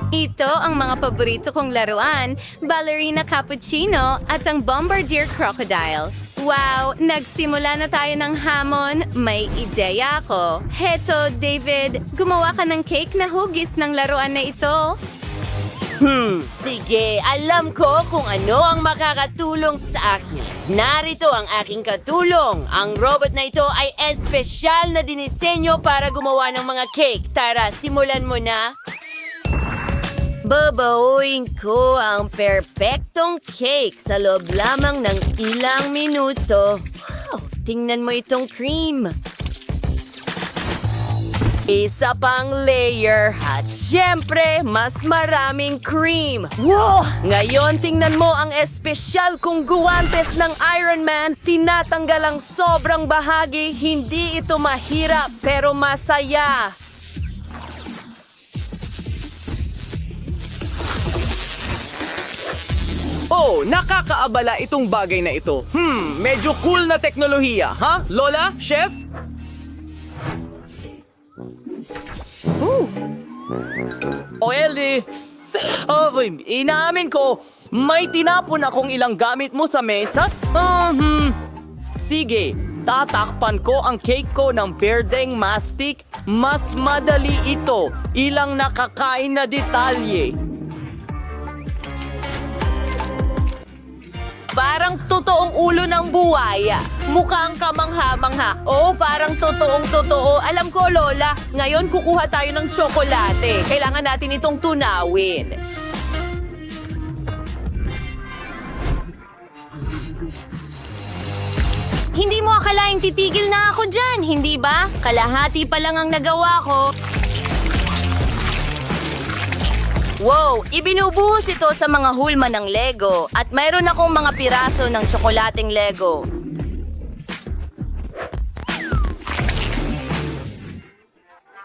Ito ang mga paborito kong laruan, Ballerina Cappuccino at ang Bombardier Crocodile. Wow, nagsimula na tayo ng hamon. May ideya ako. Heto, David, gumawa ka ng cake na hugis ng laruan na ito. Sige, alam ko kung ano ang makakatulong sa akin. Narito ang aking katulong. Ang robot na ito ay espesyal na dinisenyo para gumawa ng mga cake. Tara, simulan mo na. Babauin ko ang perpektong cake sa loob lamang ng ilang minuto. Wow, tingnan mo itong cream. Isa pang layer at syempre, mas maraming cream. Wow! Ngayon, tingnan mo ang espesyal kong guwantes ng Iron Man. Tinatanggal ang sobrang bahagi. Hindi ito mahirap pero masaya. Oh, nakakaabala itong bagay na ito. Medyo cool na teknolohiya, ha? Lola? Chef? O Ellie, inaamin ko, may tinapon akong ilang gamit mo sa mesa? Sige, tatakpan ko ang cake ko ng berdeng mastic. Mas madali ito, ilang nakakain na detalye. Parang totoong ulo ng buwaya. Mukhang kamangha-mangha. Oo, parang totoong-totoo. Alam ko, Lola, ngayon kukuha tayo ng tsokolate. Kailangan natin itong tunawin. Hindi mo akalaing titigil na ako dyan, hindi ba? Kalahati pa lang ang nagawa ko. Wow! Ibinubuhos ito sa mga hulma ng Lego at mayroon akong mga piraso ng tsokolating Lego.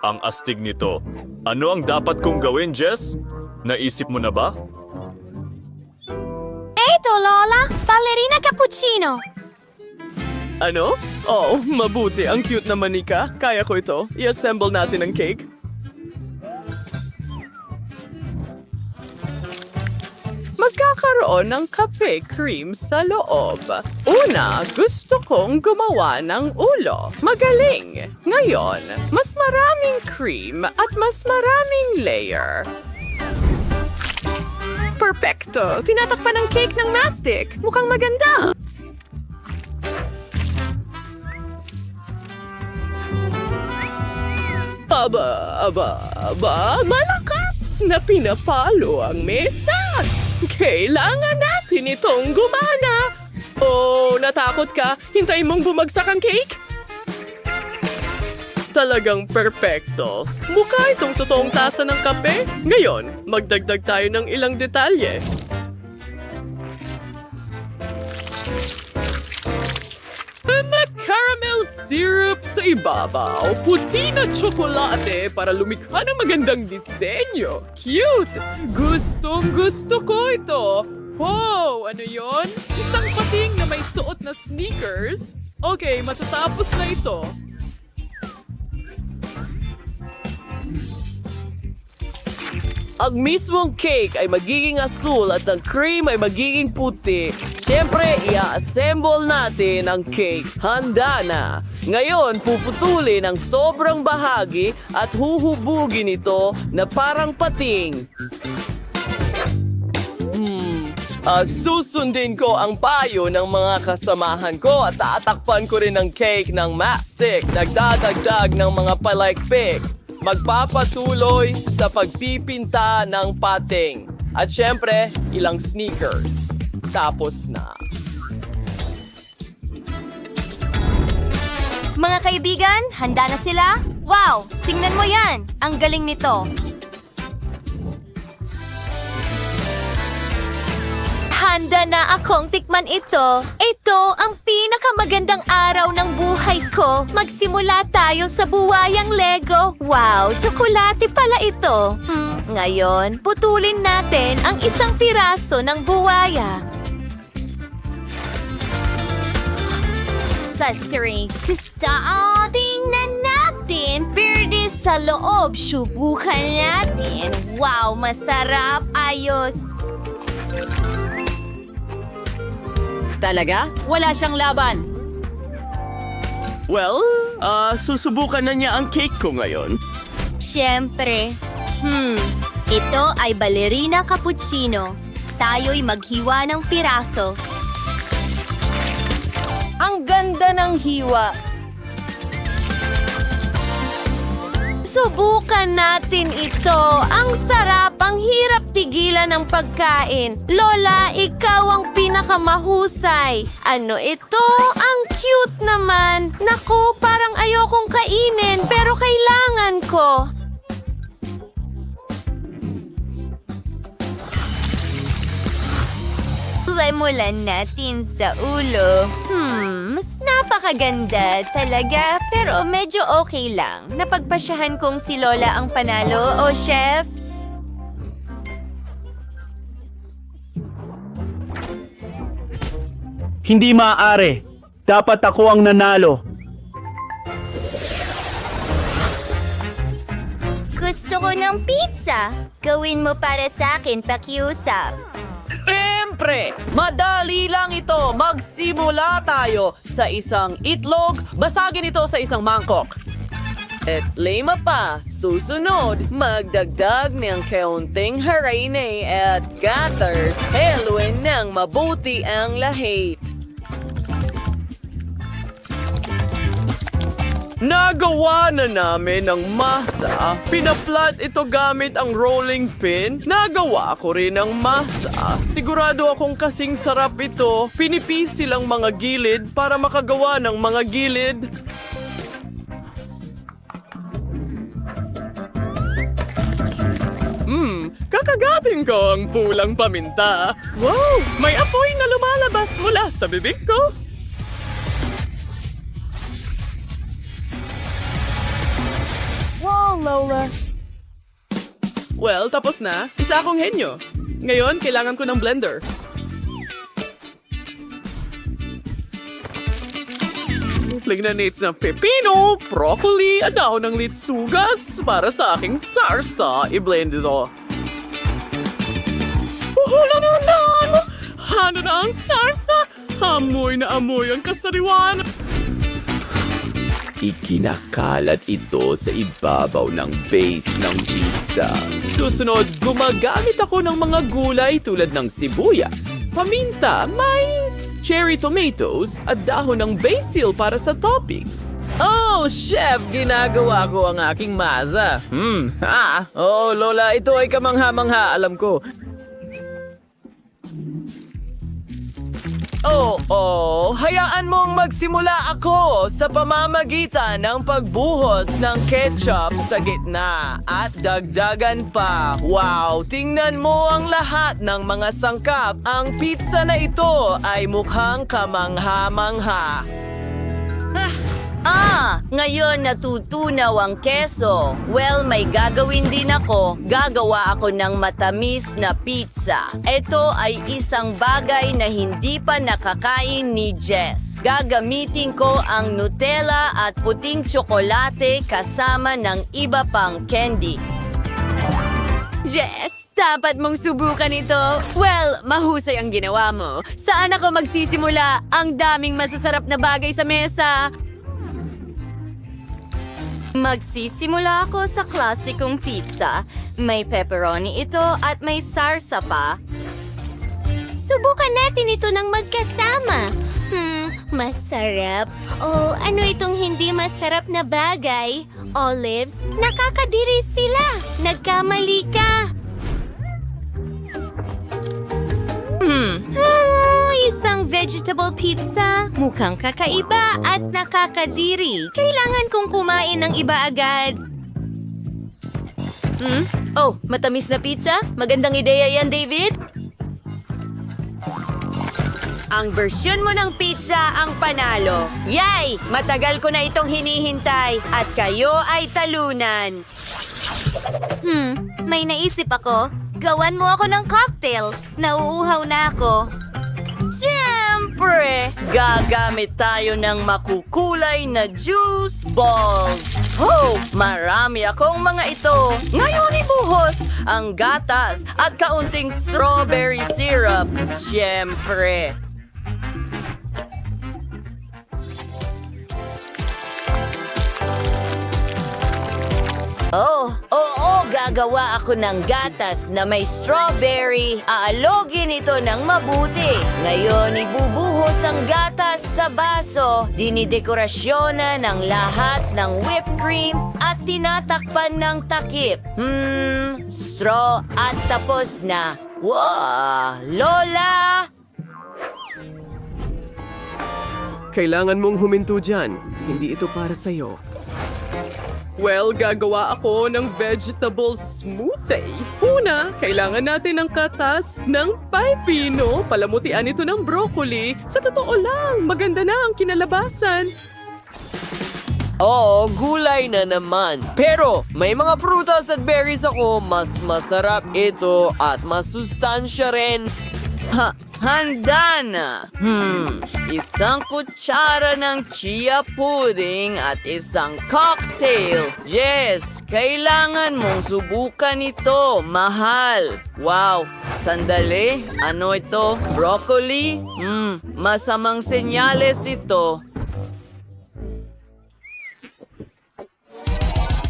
Ang astig nito. Ano ang dapat kong gawin, Jess? Naisip mo na ba? Eto, Lola! Ballerina Cappuccino! Ano? Oh, mabuti. Ang cute naman, Nika. Kaya ko ito. I-assemble natin ang cake. Magkakaroon ng kape cream sa loob. Una, gusto kong gumawa ng ulo. Magaling! Ngayon, mas maraming cream at mas maraming layer. Perfecto! Tinatakpan ng cake ng mastic. Mukhang maganda! Aba, malakas na pinapalo ang mesa. Kailangan natin itong gumana. Oh, natakot ka? Hintayin mong bumagsak ang cake? Talagang perpekto. Mukha itong totoong tasa ng kape. Ngayon, magdagdag tayo ng ilang detalye. Caramel syrup sa ibabaw, puti na tsokolate para lumikha ng magandang disenyo. Cute! Gustong-gusto ko ito. Wow! Ano yon? Isang pating na may suot na sneakers? Okay, matatapos na ito. Ang mismong cake ay magiging asul at ang cream ay magiging puti. Siyempre, i-assemble natin ang cake. Handa na. Ngayon, puputulin ang sobrang bahagi at huhubugin ito na parang pating. Susundin ko ang payo ng mga kasamahan ko at tatakpan ko rin ang cake ng mastic. Nagdadagdag ng mga palaikpik. Magpapatuloy sa pagpipinta ng pating. At syempre, ilang sneakers. Tapos na. Mga kaibigan, handa na sila? Wow! Tingnan mo yan! Ang galing nito. Handa na akong tikman ito. Ito ang pinakamagandang araw ng buhay ko. Magsimula tayo sa buwayang Lego. Wow, tsokolate pala ito. Ngayon, putulin natin ang isang piraso ng buwaya. Tingnan natin. Birdie sa loob. Subukan natin. Wow, masarap. Ayos. Talaga? Wala siyang laban. Well, susubukan na niya ang cake ko ngayon. Siyempre. Ito ay ballerina cappuccino. Tayo'y maghiwa ng piraso. Ang ganda ng hiwa. Subukan natin ito. Ang sarap, ang hirap tigilan ng pagkain. Lola, ikaw ang pinakamahusay. Ano ito? Ang cute naman. Naku, parang ayokong kainin pero kailangan ko. Simulan natin sa ulo. Mas napakaganda talaga, pero medyo okay lang. Napagpasyahan kong si Lola ang panalo, chef. Hindi maaari. Dapat ako ang nanalo. Gusto ko ng pizza. Gawin mo para sa akin, pakiusap. Siyempre, madali lang ito. Magsimula tayo sa isang itlog. Basagin ito sa isang mangkok. At lima pa. Susunod, magdagdag ng kaunting harine at gathers. Haluin ng mabuti ang lahit. Nagawa na namin ang masa. Pinaplat ito gamit ang rolling pin. Nagawa ko rin ang masa. Sigurado akong kasing sarap ito. Pinipisi lang mga gilid para makagawa ng mga gilid. Kakagatin ko ang pulang paminta. Wow! May apoy na lumalabas mula sa bibig ko. Wow, Lola. Well, tapos na. Isa akong henyo. Ngayon, kailangan ko ng blender. Lignates ng pepino, broccoli, at dahon ng litsugas para sa aking sarsa. I-blend ito. Wala na! Ano na ang sarsa? Amoy na amoy ang kasariwan. Ikinakalat ito sa ibabaw ng base ng pizza. Susunod, gumagamit ako ng mga gulay tulad ng sibuyas, paminta, mais, cherry tomatoes, at dahon ng basil para sa topping. Oh, chef! Ginagawa ko ang aking masa. Oo, Lola, ito ay kamangha-mangha, alam ko. Hayaan mong magsimula ako sa pamamagitan ng pagbuhos ng ketchup sa gitna at dagdagan pa. Wow, tingnan mo ang lahat ng mga sangkap. Ang pizza na ito ay mukhang kamangha-mangha. Ngayon natutunaw ang keso. Well, may gagawin din ako. Gagawa ako ng matamis na pizza. Ito ay isang bagay na hindi pa nakakain ni Jess. Gagamitin ko ang Nutella at puting tsokolate kasama ng iba pang candy. Jess, dapat mong subukan ito. Well, mahusay ang ginawa mo. Saan ako magsisimula? Ang daming masasarap na bagay sa mesa. Magsisimula ako sa klasikong pizza. May pepperoni ito at may sarsa pa. Subukan natin ito ng magkasama. Masarap. Oh, ano itong hindi masarap na bagay? Olives? Nakakadiri sila. Nagkamali ka. Isang vegetable pizza. Mukhang kakaiba at nakakadiri. Kailangan kong kumain ng iba agad. Oh, matamis na pizza? Magandang ideya yan, David. Ang bersyon mo ng pizza ang panalo. Yay! Matagal ko na itong hinihintay at kayo ay talunan. May naisip ako. Gawan mo ako ng cocktail. Nauuhaw na ako. Siyempre, gagamit tayo ng makukulay na juice balls. Oh, marami akong mga ito. Ngayon ibuhos ang gatas at kaunting strawberry syrup. Siyempre. Oo, gagawa ako ng gatas na may strawberry. Aalogin ito ng mabuti. Ngayon, ibubuhos ang gatas sa baso. Dinidekorasyonan ng lahat ng whipped cream at tinatakpan ng takip. Straw at tapos na. Wow! Lola! Kailangan mong huminto dyan. Hindi ito para sa'yo. Well, gagawa ako ng vegetable smoothie. Una, kailangan natin ng katas ng pipino. Palamutian ito ng broccoli. Sa totoo lang, maganda na ang kinalabasan. Oo, gulay na naman. Pero may mga prutas at berries ako. Mas masarap ito at masustansya rin. Handa na! Isang kutsara ng chia pudding at isang cocktail. Jess, kailangan mong subukan ito, mahal. Wow, sandali. Ano ito? Broccoli? Masamang senyales ito.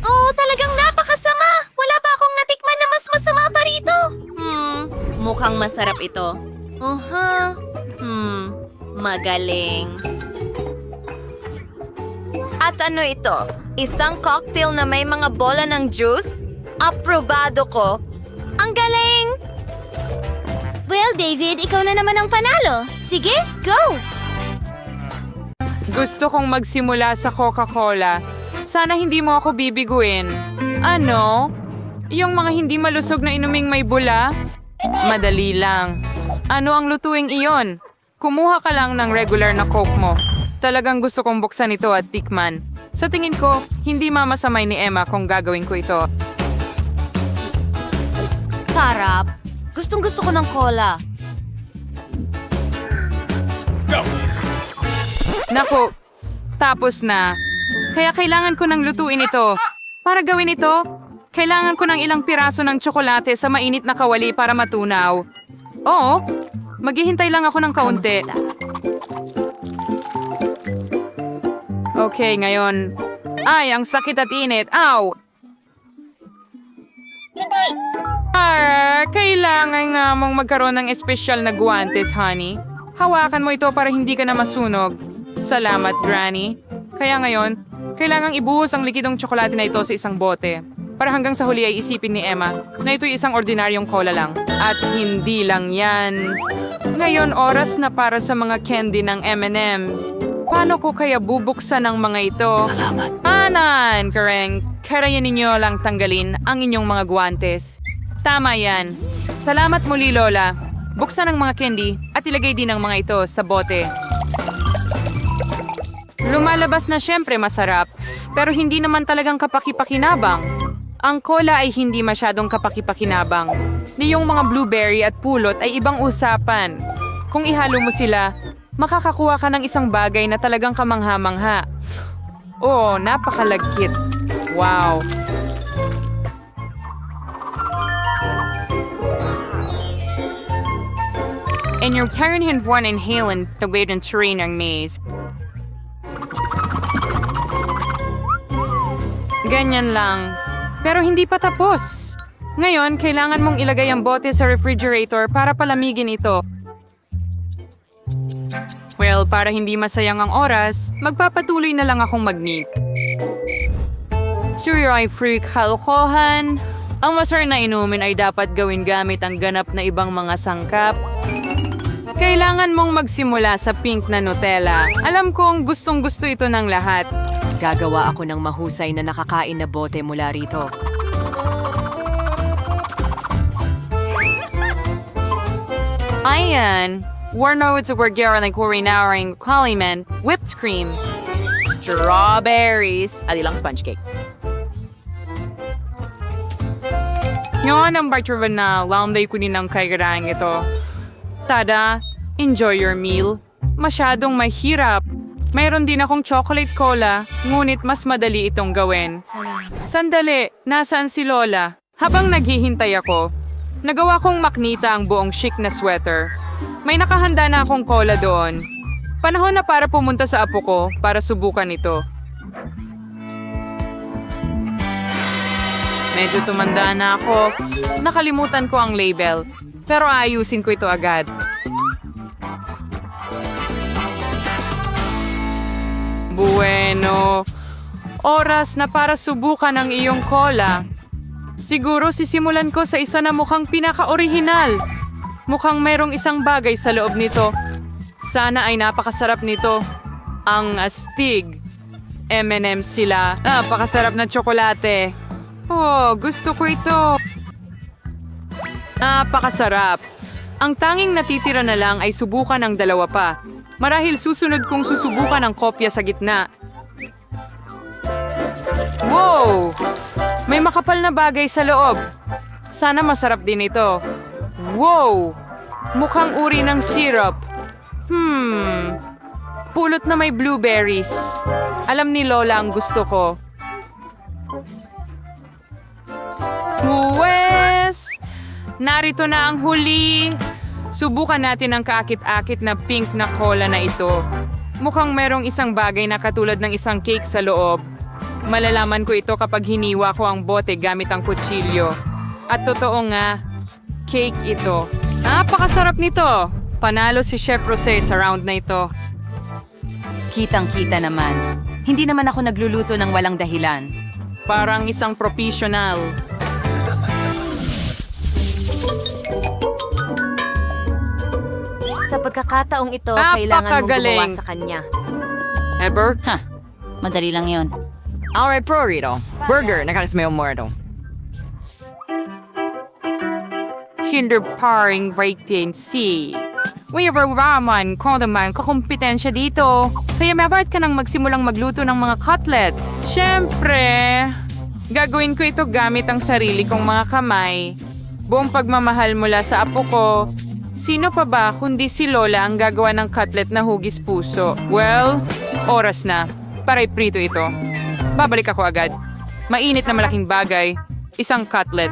Oh, talagang napakasama! Wala pa akong natikman na mas masama pa rito. Mukhang masarap ito. Magaling. At ano ito? Isang cocktail na may mga bola ng juice? Aprobado ko. Ang galing! Well, David, ikaw na naman ang panalo. Sige, go! Gusto kong magsimula sa Coca-Cola. Sana hindi mo ako bibiguin. Ano? Yung mga hindi malusog na inuming may bula? Madali lang. Ano ang lutuing iyon? Kumuha ka lang ng regular na Coke mo. Talagang gusto kong buksan ito at tikman. Sa tingin ko, hindi mamasamay ni Emma kung gagawin ko ito. Sarap. Gustong-gusto ko ng cola. Naku, tapos na. Kaya kailangan ko ng lutuin ito. Para gawin ito, kailangan ko ng ilang piraso ng tsokolate sa mainit na kawali para matunaw. Oo, maghihintay lang ako ng kaunti. Okay, ngayon. Ay, ang sakit at init. Ow! Kailangan nga mong magkaroon ng espesyal na guwantes, honey. Hawakan mo ito para hindi ka na masunog. Salamat, Granny. Kaya ngayon, kailangang ibuhos ang likidong tsokolate na ito sa isang bote. Para hanggang sa huli ay isipin ni Emma na ito'y isang ordinaryong cola lang. At hindi lang yan. Ngayon, oras na para sa mga candy ng M&M's. Paano ko kaya bubuksan ang mga ito? Salamat. Anan, Kareng. Kaya ninyo lang tanggalin ang inyong mga guwantes. Tama yan. Salamat muli, Lola. Buksan ang mga candy at ilagay din ang mga ito sa bote. Lumalabas na syempre masarap, pero hindi naman talagang kapaki-pakinabang. Ang cola ay hindi masyadong kapaki-pakinabang. Niyong mga blueberry at pulot ay ibang usapan. Kung ihalo mo sila, makakakuha ka ng isang bagay na talagang kamangha-mangha. Oh, napakalagkit. Wow. And your Karen Hinvuan and Halen the way to train ang maze. Ganyan lang. Pero hindi pa tapos. Ngayon, kailangan mong ilagay ang bote sa refrigerator para palamigin ito. Well, para hindi masayang ang oras, magpapatuloy na lang akong mag-knit. Sure ay freak kalokohan. Ang masarap na inumin ay dapat gawin gamit ang ganap na ibang mga sangkap. Kailangan mong magsimula sa pink na Nutella. Alam kong gustong-gusto ito ng lahat. Gagawa ako ng mahusay na nakakain na bote mula rito. Ayan. Warno ito Wargera na kurinawang kaliman, whipped cream, strawberries, at ilang sponge cake. Ngayon ang barturan na launday ko din ang kaigarang ito. Tada, Enjoy your meal. Masyadong mahirap. Mayroon din akong chocolate cola, ngunit mas madali itong gawin. Sandali, nasaan si Lola? Habang naghihintay ako, nagawa kong maknita ang buong chic na sweater. May nakahanda na akong cola doon. Panahon na para pumunta sa apo ko para subukan ito. Medyo tumanda na ako. Nakalimutan ko ang label, pero ayusin ko ito agad. Bueno, oras na para subukan ang iyong cola. Siguro sisimulan ko sa isa na mukhang pinaka-orihinal. Mukhang mayroong isang bagay sa loob nito. Sana ay napakasarap nito. Ang astig. M&M's sila. Napakasarap na tsokolate. Oh, gusto ko ito. Napakasarap. Ang tanging natitira na lang ay subukan ang dalawa pa. Marahil susunod kong susubukan ang kopya sa gitna. Wow! May makapal na bagay sa loob. Sana masarap din ito. Wow! Mukhang uri ng syrup. Pulot na may blueberries. Alam ni Lola ang gusto ko. Huwes! Narito na ang huli. Subukan natin ang kaakit-akit na pink na cola na ito. Mukhang merong isang bagay na katulad ng isang cake sa loob. Malalaman ko ito kapag hiniwa ko ang bote gamit ang kutsilyo. At totoo nga, cake ito. Napakasarap nito! Panalo si Chef Rosé sa round na ito. Kitang-kita naman. Hindi naman ako nagluluto ng walang dahilan. Parang isang professional. Sa pagkakataong ito, kailangan mong Napakagaling. gumawa sa kanya. Ever? Madali lang yon. Alright, prorito. Burger, nakakasmayo mo ito. Kinder paring rating C. Wherever raman ko naman kakumpetensya dito. Kaya mabat ka nang magsimulang magluto ng mga cutlet. Siyempre, gagawin ko ito gamit ang sarili kong mga kamay. Buong pagmamahal mula sa apo ko. Sino pa ba kundi si Lola ang gagawa ng cutlet na hugis puso? Well, oras na. Para iprito ito. Babalik ako agad. Mainit na malaking bagay. Isang cutlet.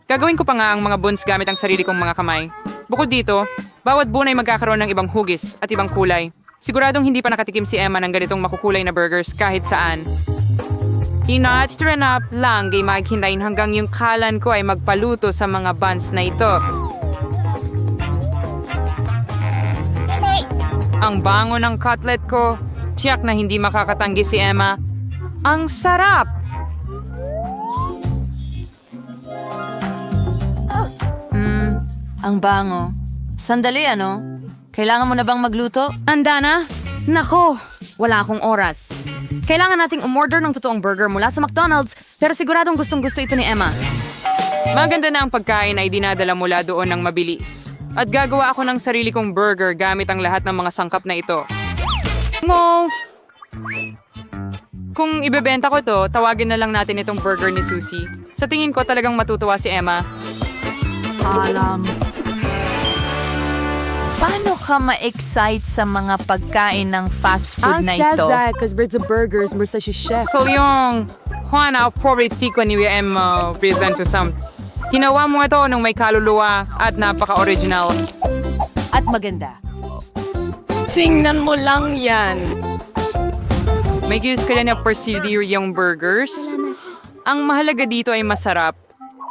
Gagawin ko pa nga ang mga buns gamit ang sarili kong mga kamay. Bukod dito, bawat bun ay magkakaroon ng ibang hugis at ibang kulay. Siguradong hindi pa nakatikim si Emma ng ganitong makukulay na burgers kahit saan. Ina-train up lang ay maghintayin hanggang yung kalan ko ay magpaluto sa mga buns na ito. Ang bango ng cutlet ko. Tiyak na hindi makakatanggi si Emma. Ang sarap! Ang bango. Sandali, ano? Kailangan mo na bang magluto? Anda na? Nako, wala akong oras. Kailangan nating umorder ng totoong burger mula sa McDonald's, pero siguradong gustong-gusto ito ni Emma. Maganda na ang pagkain ay dinadala mula doon ng mabilis. At gagawa ako ng sarili kong burger gamit ang lahat ng mga sangkap na ito. Kung ibebenta ko to, tawagin na lang natin itong burger ni Susie. Sa tingin ko talagang matutuwa si Emma. Paano ka ma-excite sa mga pagkain ng fast food na ito? So yung Juan, ang favorite sequence ni Emma present to some. Ginawa mo ito nung may kaluluwa at napaka-original. At maganda. Tingnan mo lang yan. May gills ka na procedure yung burgers. Ang mahalaga dito ay masarap.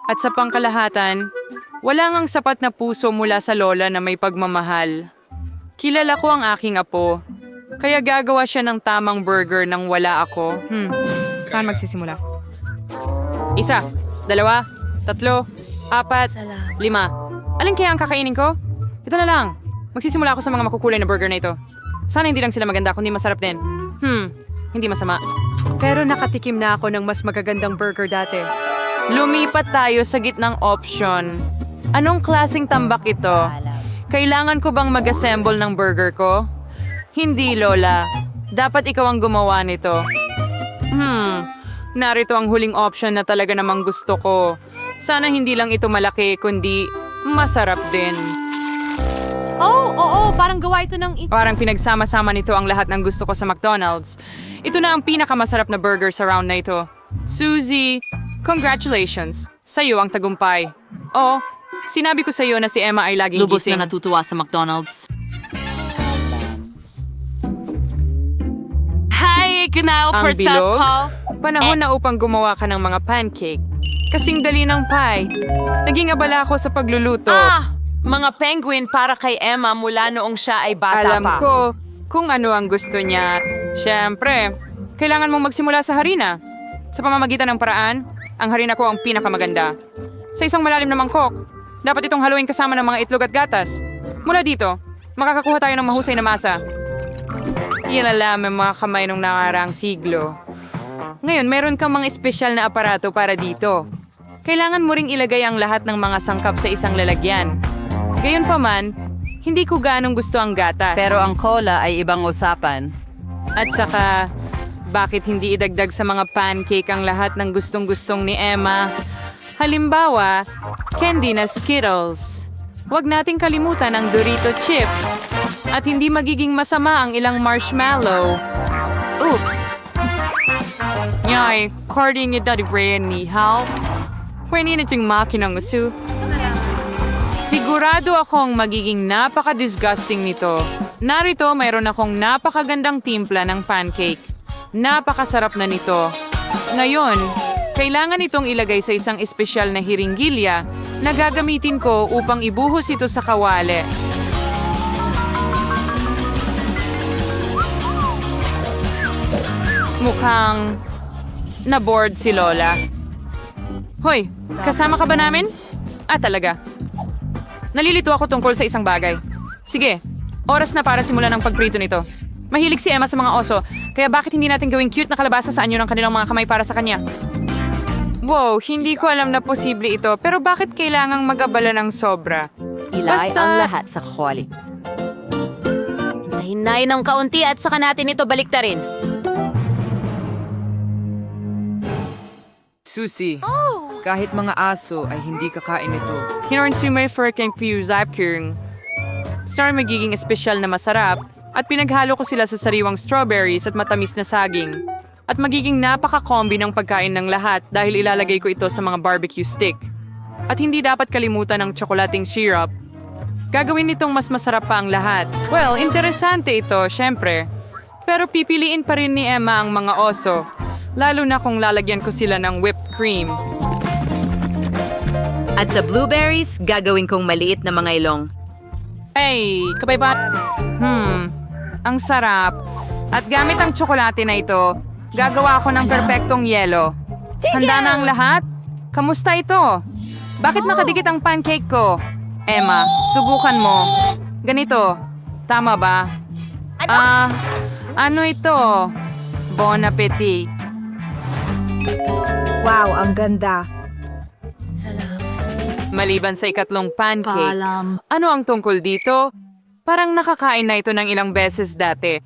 At sa pangkalahatan, wala ngang sapat na puso mula sa lola na may pagmamahal. Kilala ko ang aking apo. Kaya gagawa siya ng tamang burger nang wala ako. Saan magsisimula? 1, 2, 3, 4, 5. Alin kaya ang kakainin ko? Ito na lang. Magsisimula ako sa mga makukulay na burger na ito. Sana hindi lang sila maganda, kundi masarap din. Hindi masama. Pero nakatikim na ako ng mas magagandang burger dati. Lumipat tayo sa gitnang option. Anong klaseng tambak ito? Kailangan ko bang mag-assemble ng burger ko? Hindi, Lola. Dapat ikaw ang gumawa nito. Narito ang huling option na talaga namang gusto ko. Sana hindi lang ito malaki, kundi masarap din. Oo, parang gawa ito ng... Parang pinagsama-sama nito ang lahat ng gusto ko sa McDonald's. Ito na ang pinakamasarap na burger sa round na ito. Suzy, congratulations. Sa'yo ang tagumpay. Oh, sinabi ko sa'yo na si Emma ay laging Lubos gising. na natutuwa sa McDonald's. Hi, genau, Ang bilog? Panahon na upang gumawa ka ng mga pancake. Kasing dali ng pie. Naging abala ako sa pagluluto. Mga penguin para kay Emma mula noong siya ay bata Alam pa. ko kung ano ang gusto niya. Siyempre, kailangan mong magsimula sa harina. Sa pamamagitan ng paraan, ang harina ko ang pinakamaganda. Sa isang malalim na mangkok, dapat itong haluin kasama ng mga itlog at gatas. Mula dito, makakakuha tayo ng mahusay na masa. Ilalam ang mga kamay nung nakaraang siglo. Ngayon, meron kang mga espesyal na aparato para dito. Kailangan mo ring ilagay ang lahat ng mga sangkap sa isang lalagyan. Gayunpaman, hindi ko ganong gusto ang gatas. Pero ang cola ay ibang usapan. At saka, bakit hindi idagdag sa mga pancake ang lahat ng gustong-gustong ni Emma? Halimbawa, candy na Skittles. Huwag nating kalimutan ang Dorito chips. At hindi magiging masama ang ilang marshmallow. Oops! Nyay, cardi niya dati brain ni Hal. Pwede na tiyong makinang uso. Sigurado akong magiging napaka-disgusting nito. Narito, mayroon akong napakagandang timpla ng pancake. Napakasarap na nito. Ngayon, kailangan itong ilagay sa isang espesyal na hiringgilya na gagamitin ko upang ibuhos ito sa kawali. Mukhang na-bored si Lola. Hoy, kasama ka ba namin? Talaga. Nalilito ako tungkol sa isang bagay. Sige, oras na para simulan ang pagprito nito. Mahilig si Emma sa mga oso, kaya bakit hindi natin gawing cute na kalabasa sa anyo ng kanilang mga kamay para sa kanya? Wow, hindi ko alam na posible ito, pero bakit kailangang mag-abala ng sobra? Ilay Basta- ang lahat sa kawali. Hinay ng kaunti at saka natin ito baliktarin. Susi, kahit mga aso ay hindi kakain ito. Hinorin sumay for kang Zapkung. Star magiging espesyal na masarap at pinaghalo ko sila sa sariwang strawberries at matamis na saging. At magiging napaka-combi ng pagkain ng lahat dahil ilalagay ko ito sa mga barbecue stick. At hindi dapat kalimutan ang tsokolating syrup. Gagawin nitong mas masarap pa ang lahat. Well, interesante ito, syempre. Pero pipiliin pa rin ni Emma ang mga oso. Lalo na kung lalagyan ko sila ng whipped cream. At sa blueberries, gagawin kong maliit na mga ilong. Hey, kabayba. Ang sarap. At gamit ang tsokolate na ito, gagawa ako ng perpektong yelo. Handa na ang lahat? Kamusta ito? Bakit nakadikit ang pancake ko? Emma, subukan mo. Ganito. Tama ba? Ano ito? Bon appetit. Wow, ang ganda. Maliban sa ikatlong pancake, ano ang tungkol dito? Parang nakakain na ito ng ilang beses dati.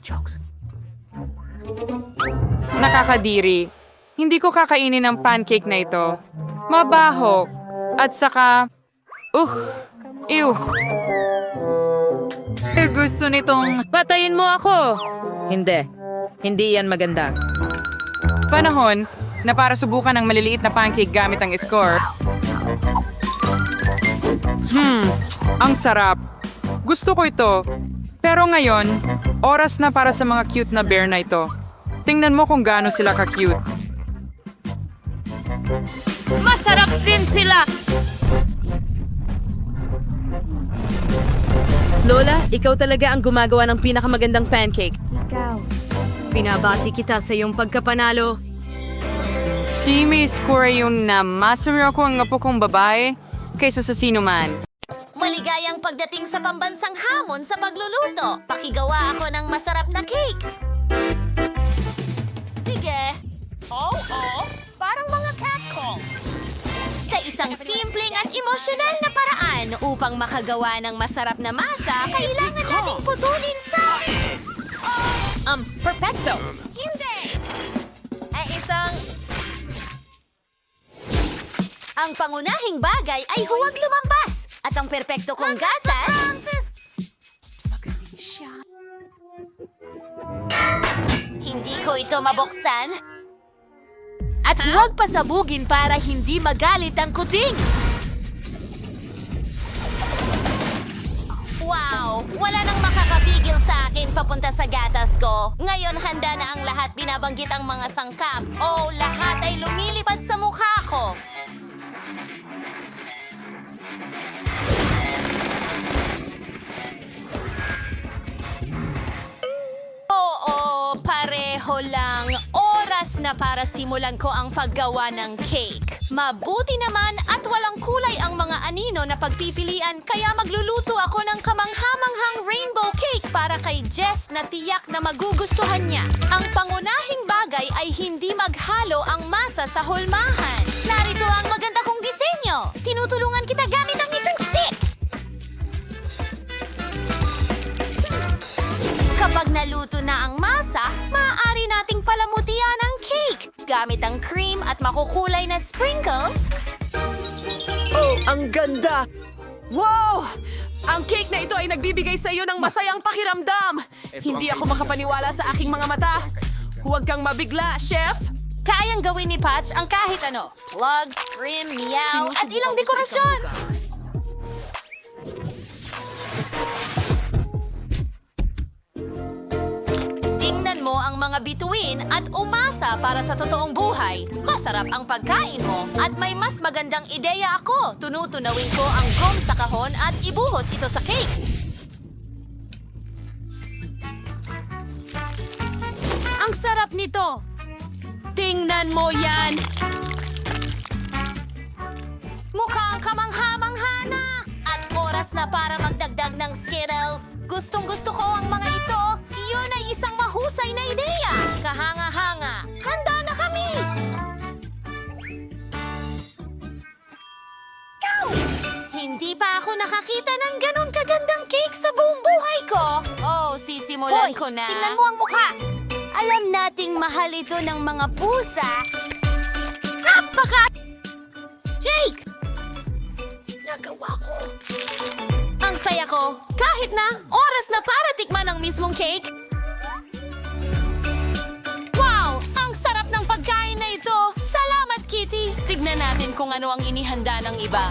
Nakakadiri. Hindi ko kakainin ang pancake na ito. Mabaho. At saka... Ew. Gusto nitong... Patayin mo ako! Hindi. Hindi yan maganda. Panahon na para subukan ang maliliit na pancake gamit ang score. Ang sarap. Gusto ko ito. Pero ngayon, oras na para sa mga cute na bear na ito. Tingnan mo kung gaano sila ka-cute. Masarap din sila! Lola, ikaw talaga ang gumagawa ng pinakamagandang pancake. Ikaw. Binabati kita sa iyong pagkapanalo. Si Miss Corey yung na masarap ko ang apo kong babae kaysa sa sino man. Maligayang pagdating sa pambansang hamon sa pagluluto. Pakigawa ako ng masarap na cake. Sige. Parang mga catcall. Sa isang simpleng at emosyonal na paraan upang makagawa ng masarap na masa, kailangan nating putulin sa... Perfecto! Hindi! Ay isang... Ang pangunahing bagay ay huwag lumampas. At ang perpekto kong gatas... Hindi ko ito mabuksan. At huwag pasabugin para hindi magalit ang kuting. Wow! Wala nang makakapigil sa akin papunta sa gatas ko. Ngayon handa na ang lahat, binabanggit ang mga sangkap. Oh, lahat ay lumilipad sa mukha ko. Oo, pareho lang. Oras na para simulan ko ang paggawa ng cake. Mabuti naman at walang kulay ang mga anino na pagpipilian, kaya magluluto ako ng kamanghamanghang rainbow cake para kay Jess na tiyak na magugustuhan niya. Ang pangunahing bagay ay hindi maghalo ang masa sa hulmahan. Narito ang maganda kong disenyo. Tinutulungan kita gamit ang isang stick. Kapag naluto na ang masa, maaari nating palamutian ang cake gamit ang cream at makukulay na sprinkles. Oh, ang ganda! Wow! Ang cake na ito ay nagbibigay sa iyo ng masayang pakiramdam. Hindi ako makapaniwala sa aking mga mata. Huwag kang mabigla, chef. Kayang gawin ni Patch ang kahit ano. Plugs, cream, meow, at ilang dekorasyon. Tingnan mo ang mga bituin at umasa para sa totoong buhay. Masarap ang pagkain mo at may mas magandang ideya ako. Tunutunawin ko ang gum sa kahon at ibuhos ito sa cake. Ang sarap nito! Tingnan mo yan! Mukhang kamangha-mangha na! At oras na para magdagdag ng Skittles. Gustong-gusto ko ang mga ito. Iyon ay isang mahusay na ideya. Kahanga-hanga. Handa na kami! Hindi pa ako nakakita ng ganun kagandang cake sa buong buhay ko. Oh, sisimulan ko na. Tingnan mo ang mukha. Alam nating mahal ito ng mga pusa. Napaka... Jake! Nagawa ko. Ang saya ko. Kahit na, oras na para tikman ang mismong cake. Wow! Ang sarap ng pagkain na ito. Salamat, Kitty. Tignan natin kung ano ang inihanda ng iba.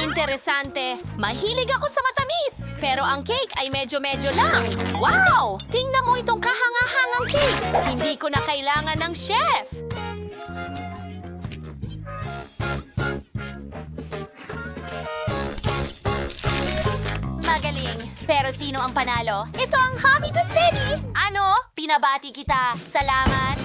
Interesante. Mahilig ako sa matamis. Pero ang cake ay medyo-medyo lang. Wow! Tingnan mo itong kahanga-hangang cake. Hindi ko na kailangan ng chef. Magaling. Pero sino ang panalo? Ito ang Hobby to Steady. Ano? Pinabati kita. Salamat.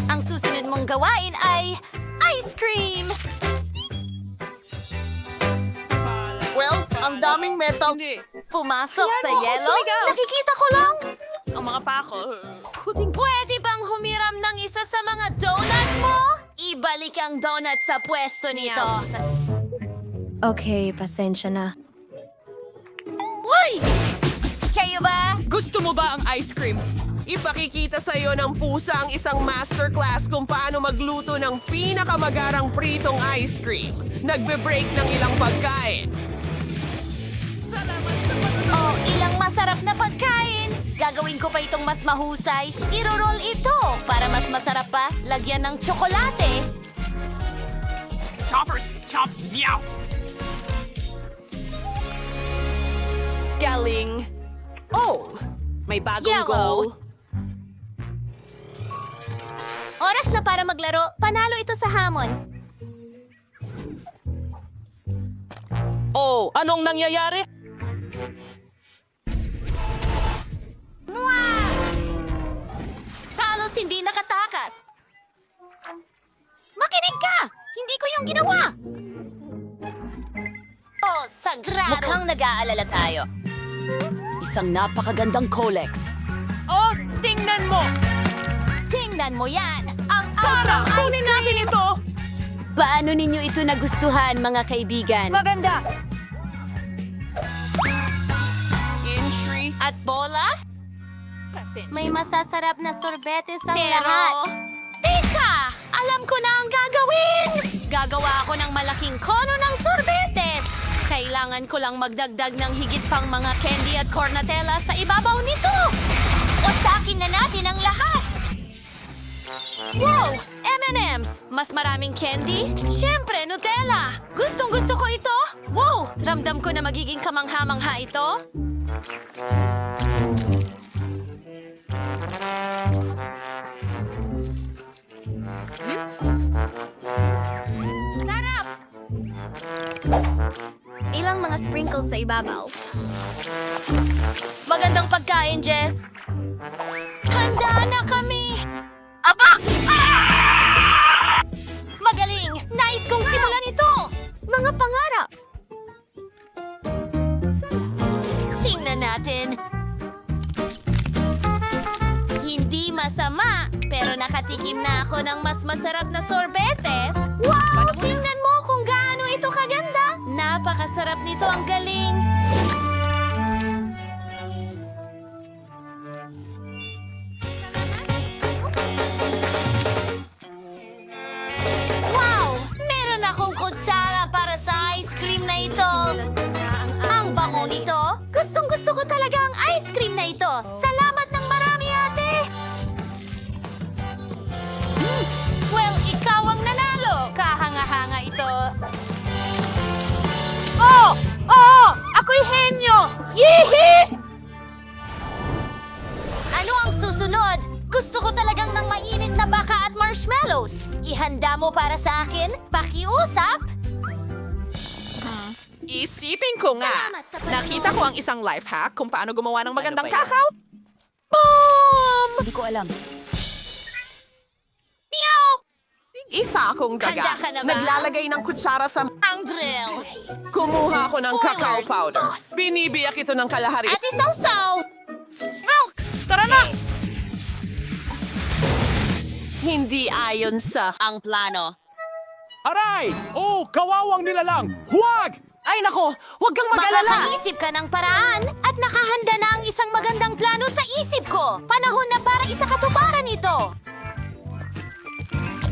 Ang susunod mong gawain ay ice cream! Well, ang daming metal. Pumasok sa yelo? Nakikita ko lang. Ang mga pako. Pwede bang humiram ng isa sa mga donut mo? Ibalik ang donut sa pwesto nito. Okay, pasensya na. Kayo ba? Gusto mo ba ang ice cream? Ipakikita sa iyo ng pusa ang isang masterclass kung paano magluto ng pinakamagarang pritong ice cream. Nagbe-break ng ilang pagkain. Oh, ilang masarap na pagkain. Gagawin ko pa itong mas mahusay. Iro-roll ito para mas masarap pa. Lagyan ng tsokolate. Choppers! Chop! Meow! Galing. Oh, may bagong Yellow. goal. Oras na para maglaro. Panalo ito sa hamon. Oh, anong nangyayari? Halos hindi nakatakas. Makinig ka! Hindi ko yung ginawa! Oh, sagrado! Mukhang nag-aalala tayo. Isang napakagandang Colex. Oh, tingnan mo! Tingnan mo yan! Ang Tara, ice kunin natin cream! ito! Paano ninyo ito nagustuhan, mga kaibigan? Maganda! Inshri. At bola? May masasarap na sorbetes ang Pero... lahat. Teka! Alam ko na ang gagawin! Gagawa ako ng malaking kono ng sorbetes. Kailangan ko lang magdagdag ng higit pang mga candy at cornatella sa ibabaw nito. Wasakin na natin ang lahat. Wow! M&M's! Mas maraming candy? Siyempre, Nutella! Gustong-gusto ko ito! Wow! Ramdam ko na magiging kamangha-mangha ito. Sarap! Ilang mga sprinkles sa ibabaw. Magandang pagkain, Jess. Handa na kami! Magaling! Nais kong simulan ito! Mga pangarap. Tingnan natin. Hindi masama, pero nakatikim na ako ng mas masarap na sorbetes. Wow! Tingnan mo kung gaano ito kaganda. Napakasarap nito, ang galing. Wow! Meron akong kutsara para sa ice cream na ito. Ang bango nito. Gustong-gusto ko talaga ang ice cream na ito. Salamat ng marami, ate. Well, ikaw ang nanalo. Kahanga-hanga ito. Oh! Oh! Ako'y henyo! Yihi! Ano ang susunod? Gusto ko talagang ng mainit na baka at marshmallows. Ihanda mo para sa akin? Pakiusap? Isipin ko nga. Salamat sa panonood. Nakita ko ang isang life hack kung paano gumawa ng magandang kakao. Boom! Hindi ko alam. Meow! Isa akong Handa daga. ka na ba? Naglalagay ng kutsara sa... Ang drill! Kumuha ako ng cacao Spoilers, powder. boss. Binibiyak ito ng kalahari. Ate Sausaw! Milk! Tara na! Hindi ayon sa... Ang plano. Aray! Oh, kawawang nilalang! Huwag! Ay nako, huwag kang mag-alala! Makakaisip ka ng paraan at nakahanda na ang isang magandang plano sa isip ko. Panahon na para isakatuparan ito.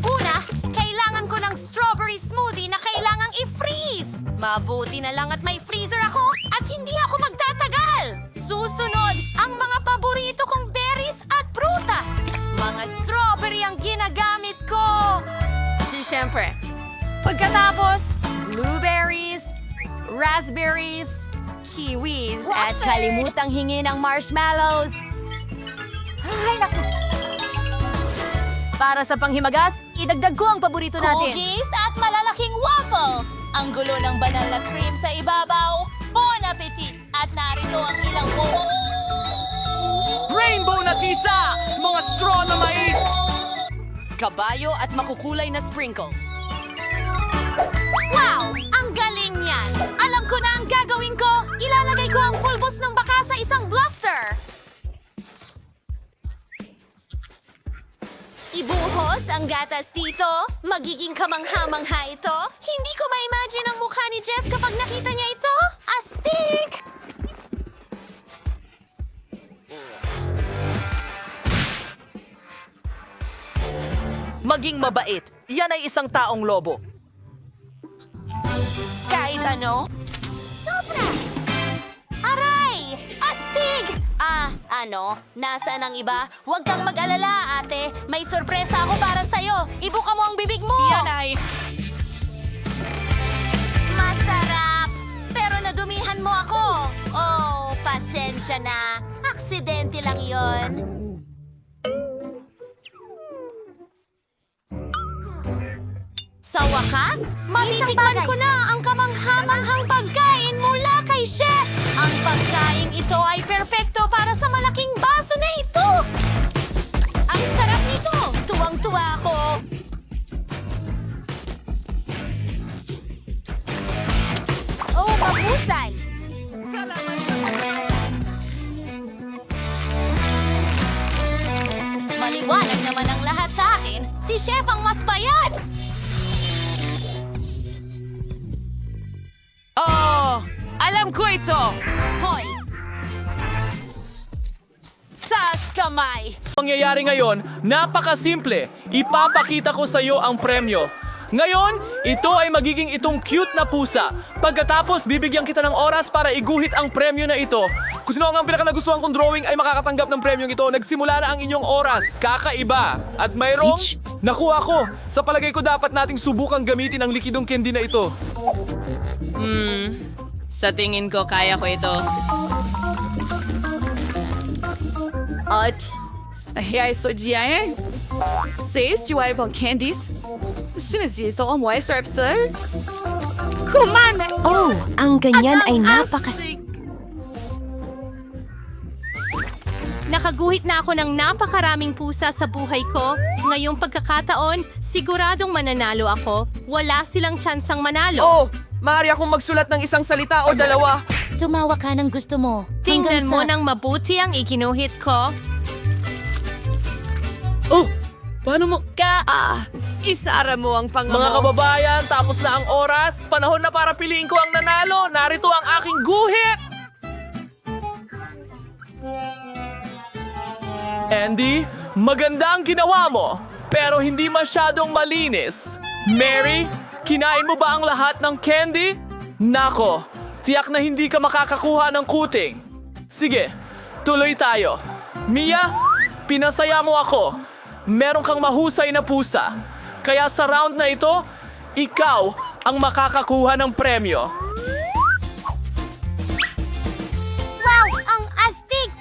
Una, kailangan ko ng strawberry smoothie na kailangang i-freeze. Mabuti na lang at may freezer ako at hindi ako magtatagal. Susunod, ang mga paborito kong berries at prutas. Mga strawberry ang ginagamit ko. Siyempre. Pagkatapos, blueberries, raspberries, kiwis, at kalimutang hingi ng marshmallows. Ay, naku. Para sa panghimagas, idagdag ko ang paborito natin. Cookies at malalaking waffles. Ang gulo ng banal na cream sa ibabaw. Bon appetit! At narito ang ilang... Rainbow na tisa! Mga straw na mais! Kabayo at makukulay na sprinkles. Wow! Ang galing niyan! Alam ko na ang gagawin ko! Ilalagay ko ang pulbos ng baka sa isang blaster! Ibuhos ang gatas dito. Magiging kamangha-mangha ito. Hindi ko ma-imagine ang mukha ni Jess kapag nakita niya ito. Astig! Maging mabait. Yan ay isang taong lobo. Kahit ano? Sobra! Aray! Astig! Nasaan ang iba? Huwag kang mag-alala, ate. May sorpresa ako para sa'yo. Ibuka mo ang bibig mo! Yan ay... Masarap! Pero nadumihan mo ako. Oh, pasensya na. Aksidente lang yon. Sa wakas, matitikman ko na ang kamangha-manghang pagkain mula kay Chef. Ang pagkain ito ay perpekto para sa malaking baso na ito. Ang sarap nito. Tuwang-tuwa ako. Oh, mahusay. Maliwanag naman ang lahat sa akin. Si Chef ang mas payat. Oh! Alam ko ito! Hoy! Taas ka kamay. Pangyayari ngayon, napakasimple. Ipapakita ko sa iyo ang premyo. Ngayon, ito ay magiging itong cute na pusa. Pagkatapos, bibigyan kita ng oras para iguhit ang premyo na ito. Kung sino ang pinakanagustuhan kong drawing ay makakatanggap ng premyong ito. Nagsimula na ang inyong oras. Kakaiba. At mayroong nakuha ko. Sa palagay ko dapat nating subukang gamitin ang likidong candy na ito. Sa tingin ko, kaya ko ito. At, ay so diyan. Sis, juway bang candies? Sinisiso ang mga syrup, sir? Kumana! Oh, ang ganyan ay napakas... Nakaguhit na ako ng napakaraming pusa sa buhay ko. Ngayong pagkakataon, siguradong mananalo ako. Wala silang tsansang manalo. Oh, maaari akong magsulat ng isang salita o dalawa. Tumawa ka ng gusto mo. Tingnan mo ng mabuti ang ikinuhit ko. Oh, paano mo... Isara mo ang pangamo. Mga kababayan, tapos na ang oras. Panahon na para piliin ko ang nanalo. Narito ang aking guhit! Andy, maganda ang ginawa mo, pero hindi masyadong malinis. Mary, kinain mo ba ang lahat ng candy? Nako, tiyak na hindi ka makakakuha ng kuting. Sige, tuloy tayo. Mia, pinasaya mo ako. Meron kang mahusay na pusa. Kaya sa round na ito, ikaw ang makakakuha ng premyo. Wow! Ang astig!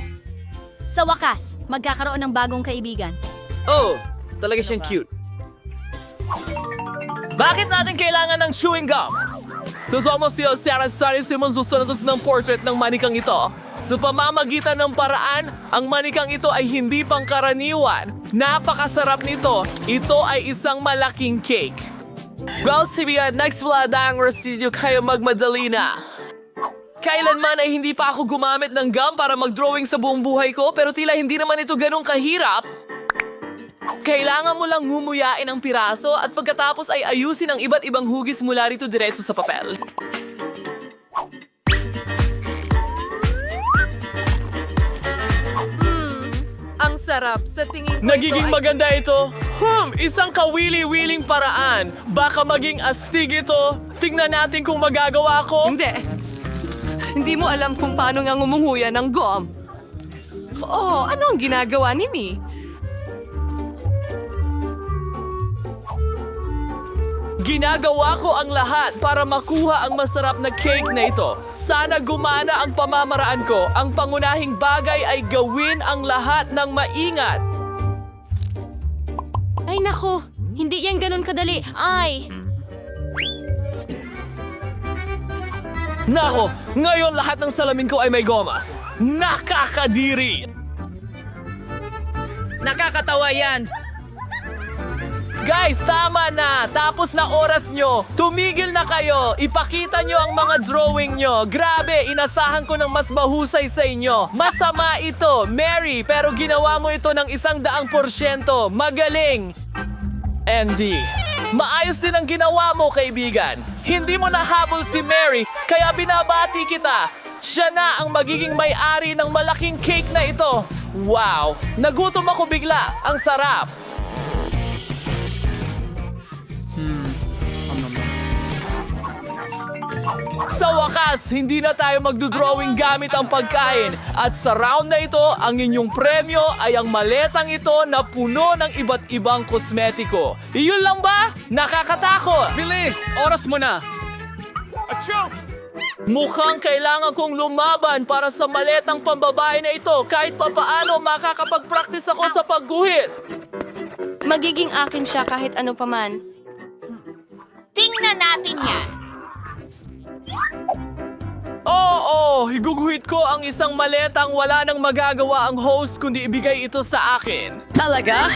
Sa wakas, magkakaroon ng bagong kaibigan. Oh, talaga siyang cute. Bakit natin kailangan ng chewing gum? Susama si Sarah Simon susunod ng portrait ng manikang ito. Sa pamamagitan ng paraan, ang manikang ito ay hindi pangkaraniwan. Napakasarap nito. Ito ay isang malaking cake. Well, Sibian, next wala ang studio kayo magmadali na. Kailanman ay hindi pa ako gumamit ng gum para mag-drawing sa buong buhay ko, pero tila hindi naman ito ganun kahirap. Kailangan mo lang ngumuyain ang piraso at pagkatapos ay ayusin ang iba't ibang hugis mula rito diretso sa papel. Ang sarap. Sa tingin ko Nagiging ito ay... maganda ito. Isang kawili-wiling paraan. Baka maging astig ito. Tingnan natin kung magagawa ko. Hindi mo alam kung paano nga ngumunguya ng gum. Oh, ano ang ginagawa ni Mi? Ginagawa ko ang lahat para makuha ang masarap na cake na ito. Sana gumana ang pamamaraan ko. Ang pangunahing bagay ay gawin ang lahat ng maingat. Ay nako, hindi yan ganun kadali. Ay! Nako, ngayon lahat ng salamin ko ay may goma. Nakakadiri! Nakakatawa yan. Guys, tama na! Tapos na oras nyo! Tumigil na kayo! Ipakita nyo ang mga drawing nyo! Grabe, inasahan ko ng mas mahusay sa inyo! Masama ito, Mary, pero ginawa mo ito ng 100%! Magaling! Andy, maayos din ang ginawa mo, kaibigan! Hindi mo nahabol si Mary, kaya binabati kita! Siya na ang magiging may-ari ng malaking cake na ito! Wow! Nagutom ako bigla! Ang sarap! Sa wakas, hindi na tayo magdodrawing gamit ang pagkain. At sa round na ito, ang inyong premyo ay ang maletang ito na puno ng iba't ibang kosmetiko. Iyon lang ba? Nakakatakot! Bilis! Oras mo na! Mukhang kailangan kong lumaban para sa maletang pambabae na ito kahit papaano makakapag-practice ako sa pagguhit. Magiging akin siya kahit ano paman. Tingnan natin yan. Oo, iguguhit ko ang isang maletang wala nang magagawa ang host kundi ibigay ito sa akin. Talaga?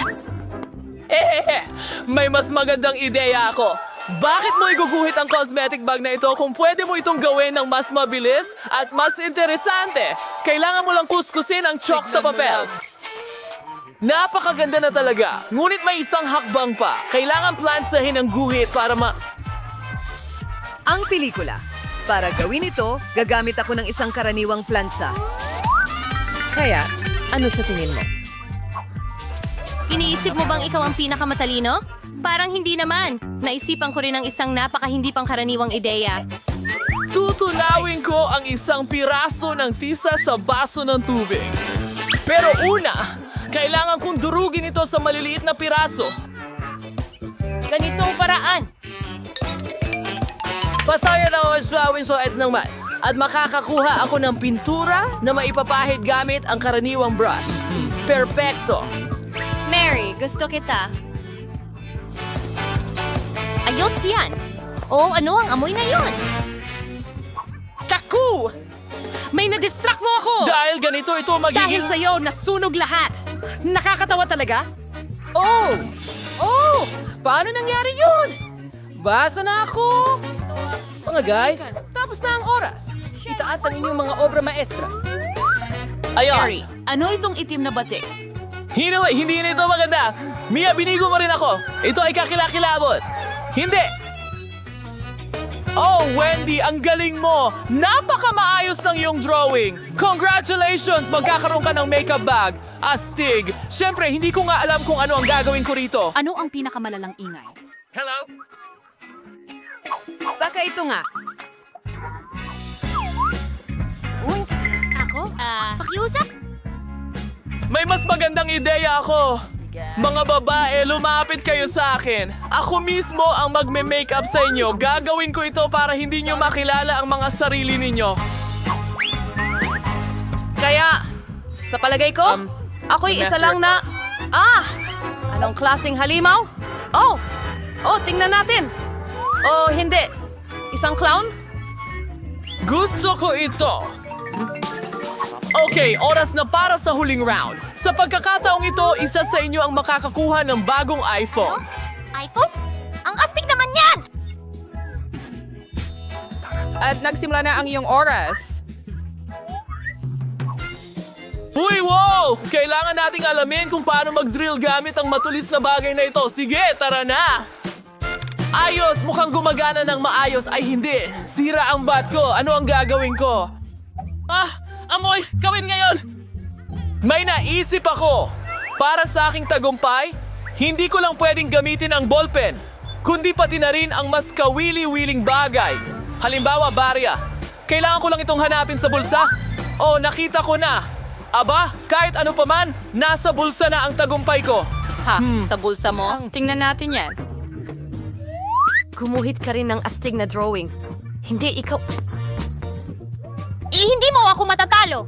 May mas magandang ideya ako. Bakit mo iguguhit ang cosmetic bag na ito kung pwede mo itong gawin ng mas mabilis at mas interesante? Kailangan mo lang kuskusin ang chalk sa papel. Napakaganda na talaga. Ngunit may isang hakbang pa. Kailangan plansahin ang guhit para Ang pelikula. Para gawin ito, gagamit ako ng isang karaniwang plansa. Kaya, ano sa tingin mo? Iniisip mo bang ikaw ang pinakamatalino? Parang hindi naman. Naisipan ko rin ang isang napaka-hindi pangkaraniwang ideya. Tutunawin ko ang isang piraso ng tisa sa baso ng tubig. Pero una, kailangan kong durugin ito sa maliliit na piraso. Ganitong paraan. Pasayan ako ang swawin so eds ng mat. At makakakuha ako ng pintura na maipapahid gamit ang karaniwang brush. Perpekto! Mary, gusto kita. Ayos yan. Oh, ano ang amoy na yon? Taku! May na-distract mo ako! Dahil ganito ito magiging... Dahil sa'yo, nasunog lahat! Nakakatawa talaga? Oh! Oh! Paano nangyari yun? Basa na ako! Mga guys, tapos na ang oras. Itaas ang inyong mga obra maestra. Ayon! Ano itong itim na batik? Hindi na ito maganda. Mia, binigo mo rin ako. Ito ay kakilakilabot. Hindi! Oh, Wendy, ang galing mo! Napaka-maayos ng iyong drawing! Congratulations! Magkakaroon ka ng makeup bag. Astig! Siyempre, hindi ko nga alam kung ano ang gagawin ko rito. Ano ang pinakamalalang ingay? Baka ito nga. Ako? Pakiusap? May mas magandang ideya ako. Mga babae, lumapit kayo sa akin. Ako mismo ang magme-makeup sa inyo. Gagawin ko ito para hindi nyo makilala ang mga sarili ninyo. Kaya, sa palagay ko, ako'y isa lang na... Anong klaseng halimaw? Oh! Tingnan natin. Oh, hindi. Isang clown? Gusto ko ito. Okay, oras na para sa huling round. Sa pagkakataong ito, isa sa inyo ang makakakuha ng bagong iPhone. iPhone? Ang astig naman yan! At nagsimula na ang iyong oras. Uy, wow! Kailangan nating alamin kung paano mag-drill gamit ang matulis na bagay na ito. Sige, tara na! Ayos! Mukhang gumagana ng maayos. Ay, hindi. Sira ang bat ko. Ano ang gagawin ko? Amoy! Gawin ngayon! May naisip ako! Para sa aking tagumpay, hindi ko lang pwedeng gamitin ang ballpen, kundi pati na rin ang mas kawili-wiling bagay. Halimbawa, barya. Kailangan ko lang itong hanapin sa bulsa. Oh, nakita ko na. Aba, kahit ano pa man, nasa bulsa na ang tagumpay ko. Sa bulsa mo? Tingnan natin yan. Gumuhit ka rin ng astig na drawing. Hindi ikaw... hindi mo ako matatalo!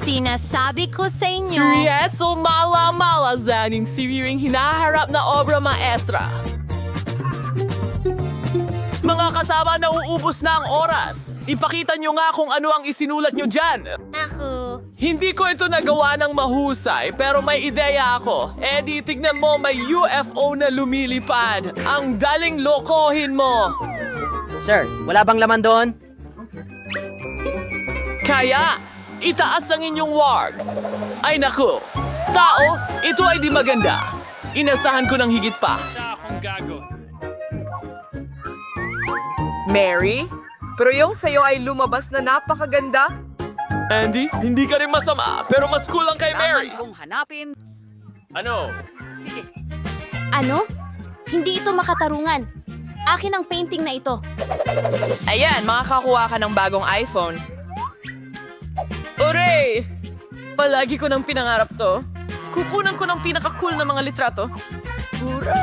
Sinasabi ko sa inyo... Seryoso mala-mala zaning siriring hinaharap na obra maestra. Mga kasama, nauubos na ang oras. Ipakita nyo nga kung ano ang isinulat nyo dyan. Ako... Hindi ko ito nagawa ng mahusay, pero may ideya ako. Eddie, tignan mo, may UFO na lumilipad. Ang daling lokohin mo. Sir, wala bang laman doon? Kaya, itaas ang inyong wargs. Ay naku, tao, ito ay di maganda. Inasahan ko ng higit pa. Mary? Pero yung sa'yo ay lumabas na napakaganda. Andy, hindi ka rin masama, pero mas kulang kay Mary. Kung hanapin... Ano? Ano? Hindi ito makatarungan. Akin ang painting na ito. Ayan, makakakuha ka ng bagong iPhone. Ore! Palagi ko nang pinangarap to. Kukunan ko ng pinaka-cool na mga litrato.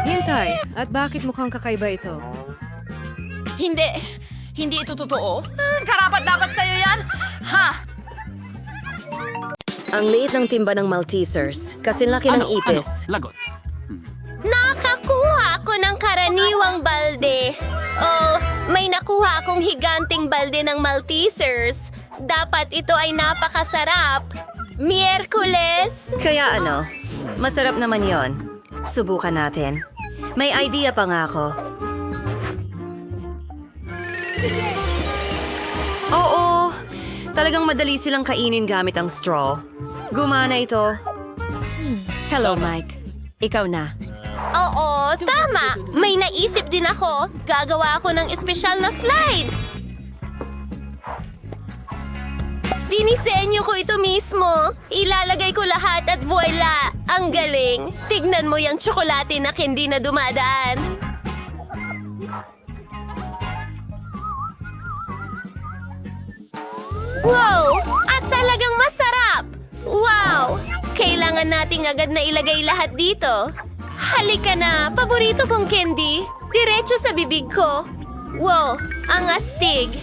Hintay, at bakit mukhang kakaiba ito? Hindi! Hindi ito totoo. Karapat dapat sa'yo yan! Ha! Ang liit ng timba ng Maltesers. Kasinlaki ng ipis. Lagot. Nakakuha ako ng karaniwang balde. Oh, may nakuha akong higanting balde ng Maltesers. Dapat ito ay napakasarap. Miyerkules! Kaya ano, masarap naman yon. Subukan natin. May idea pa nga ako. Oo, talagang madali silang kainin gamit ang straw. Gumana ito. Hello, Mike. Ikaw na. Oo, tama. May naisip din ako. Gagawa ako ng espesyal na slide. Dinisenyo ko ito mismo. Ilalagay ko lahat at Voila! Ang galing! Tignan mo yung tsokolate na hindi na dumadaan. Wow! At talagang masarap! Wow! Kailangan nating agad na ilagay lahat dito. Halika na! Paborito kong candy! Diretso sa bibig ko! Wow! Ang astig!